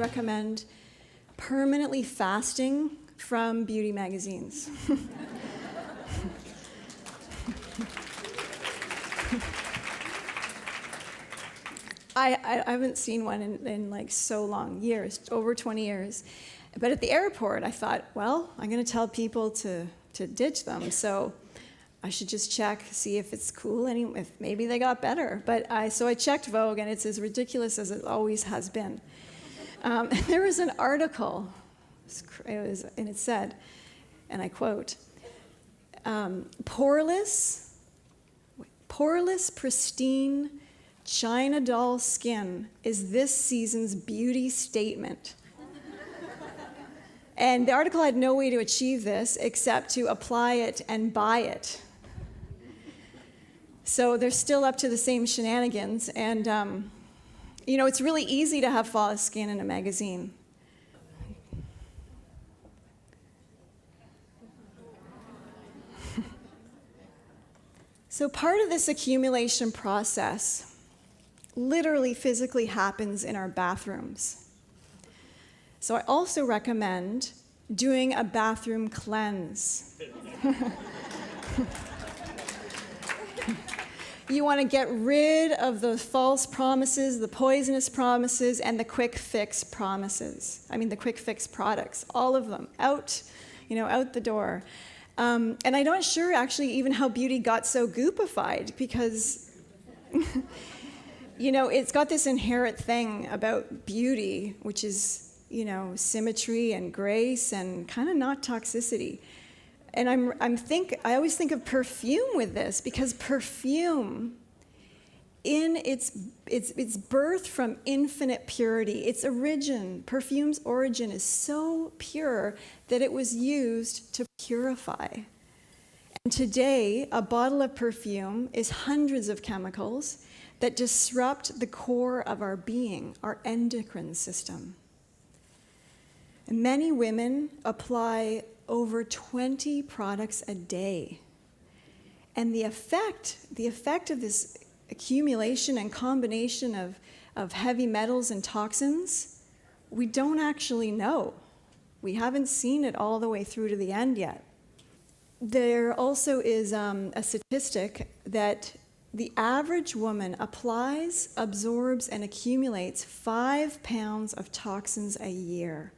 recommend permanently fasting from beauty magazines. I haven't seen one in like so long, years, over 20 years. But at the airport, I thought, well, I'm going to tell people to ditch them. So I should just check, see if it's cool, and if maybe they got better. So I checked Vogue, and it's as ridiculous as it always has been. There was an article, and it said, and I quote, poreless, pristine, China doll skin is this season's beauty statement. And the article had no way to achieve this except to apply it and buy it. So they're still up to the same shenanigans. And, it's really easy to have flawless skin in a magazine. So part of this accumulation process literally physically happens in our bathrooms. So I also recommend doing a bathroom cleanse. You want to get rid of the false promises, the poisonous promises, and the quick fix promises. The quick fix products, all of them, out the door. And I'm not sure actually even how beauty got so goopified, because it's got this inherent thing about beauty, which is, symmetry and grace and kind of not toxicity. And I always think of perfume with this, because perfume, in its birth from infinite purity, perfume's origin is so pure that it was used to purify. And today, a bottle of perfume is hundreds of chemicals that disrupt the core of our being, our endocrine system. And many women apply over 20 products a day. And the effect of this accumulation and combination of heavy metals and toxins, we don't actually know. We haven't seen it all the way through to the end yet. There also is a statistic that the average woman applies, absorbs, and accumulates 5 pounds of toxins a year.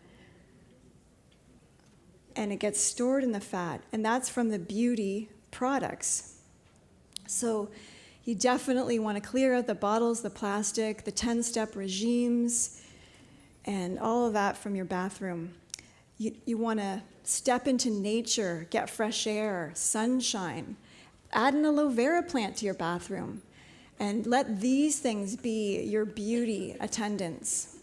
And it gets stored in the fat, and that's from the beauty products. So you definitely want to clear out the bottles, the plastic, the 10-step regimes, and all of that from your bathroom. You want to step into nature, get fresh air, sunshine. Add an aloe vera plant to your bathroom, and let these things be your beauty attendants.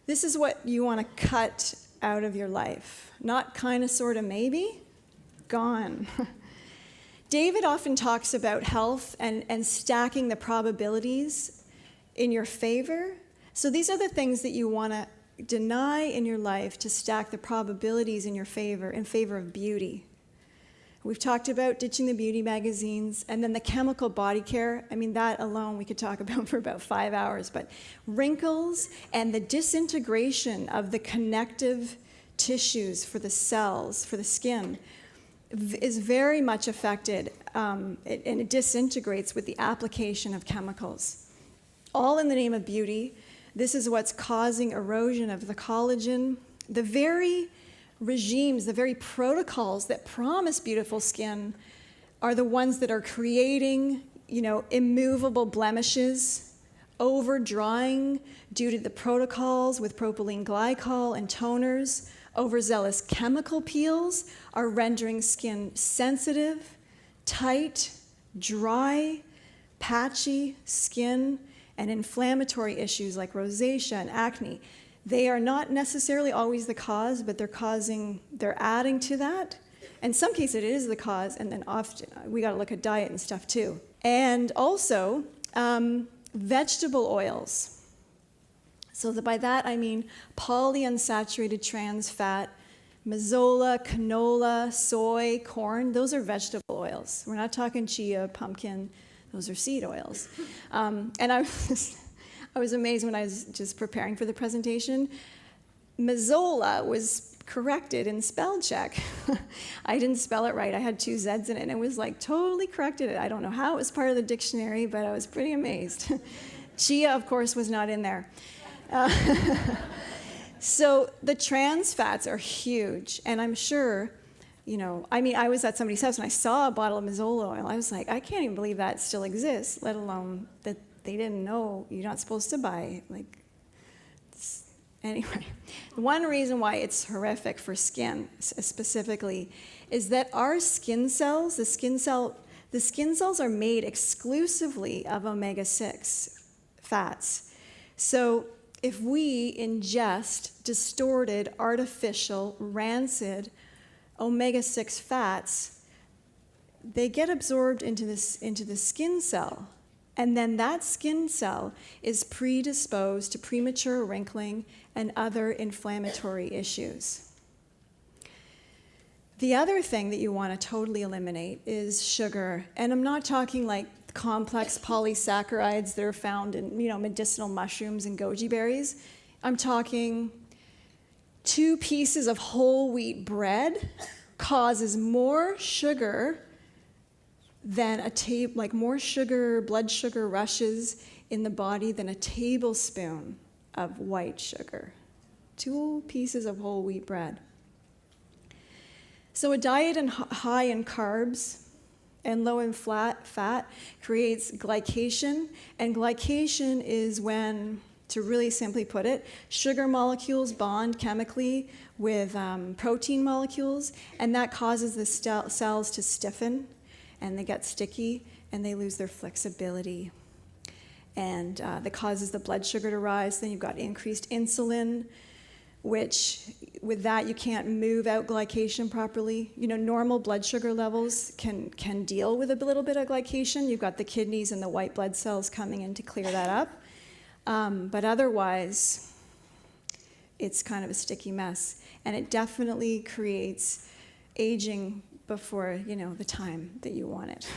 This is what you want to cut out of your life. Not kinda, sorta, maybe. Gone. David often talks about health and stacking the probabilities in your favor. So these are the things that you want to deny in your life to stack the probabilities in favor of beauty. We've talked about ditching the beauty magazines, and then the chemical body care. That alone we could talk about for about 5 hours. But wrinkles and the disintegration of the connective tissues for the cells, for the skin, is very much affected, and it disintegrates with the application of chemicals. All in the name of beauty. This is what's causing erosion of the collagen. The very regimes, the very protocols that promise beautiful skin are the ones that are creating, immovable blemishes, over-drying due to the protocols with propylene glycol and toners. Overzealous chemical peels are rendering skin sensitive, tight, dry, patchy skin, and inflammatory issues like rosacea and acne. They are not necessarily always the cause, but they're adding to that. In some cases, it is the cause, and then often we got to look at diet and stuff too. And also, vegetable oils. So by that I mean polyunsaturated trans fat, mazola, canola, soy, corn. Those are vegetable oils. We're not talking chia, pumpkin. Those are seed oils. And I was amazed when I was just preparing for the presentation. Mazzola was corrected in spell check. I didn't spell it right. I had 2 Z's in it, and it was like totally corrected. I don't know how it was part of the dictionary, but I was pretty amazed. Chia, of course, was not in there. So the trans fats are huge, and I'm sure, I was at somebody's house and I saw a bottle of Mazzola oil. I was like, I can't even believe that still exists, let alone that they didn't know you're not supposed to buy. Anyway, one reason why it's horrific for skin specifically is that our skin cells, the skin cells are made exclusively of omega-6 fats. So if we ingest distorted, artificial, rancid omega-6 fats, they get absorbed into the skin cell. And then that skin cell is predisposed to premature wrinkling and other inflammatory issues. The other thing that you want to totally eliminate is sugar. And I'm not talking like complex polysaccharides that are found in medicinal mushrooms and goji berries. I'm talking 2 pieces of whole wheat bread causes more sugar than more sugar, blood sugar rushes in the body than a tablespoon of white sugar. 2 pieces of whole wheat bread. So a diet high in carbs and low in fat creates glycation, and glycation is when, to really simply put it, sugar molecules bond chemically with protein molecules, and that causes the cells to stiffen, and they get sticky, and they lose their flexibility. And that causes the blood sugar to rise. Then you've got increased insulin, which with that you can't move out glycation properly. Normal blood sugar levels can deal with a little bit of glycation. You've got the kidneys and the white blood cells coming in to clear that up. But otherwise, it's kind of a sticky mess. And it definitely creates aging before, the time that you want it.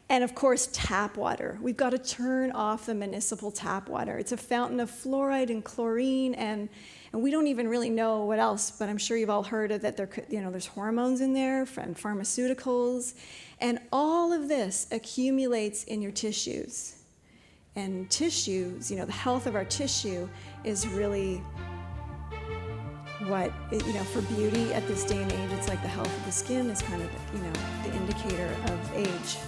And of course, tap water. We've got to turn off the municipal tap water. It's a fountain of fluoride and chlorine, and we don't even really know what else, but I'm sure you've all heard of that there's hormones in there and pharmaceuticals, and all of this accumulates in your tissues. And tissues, the health of our tissue is really what, for beauty at this day and age, it's like the health of the skin is kind of, the indicator of age.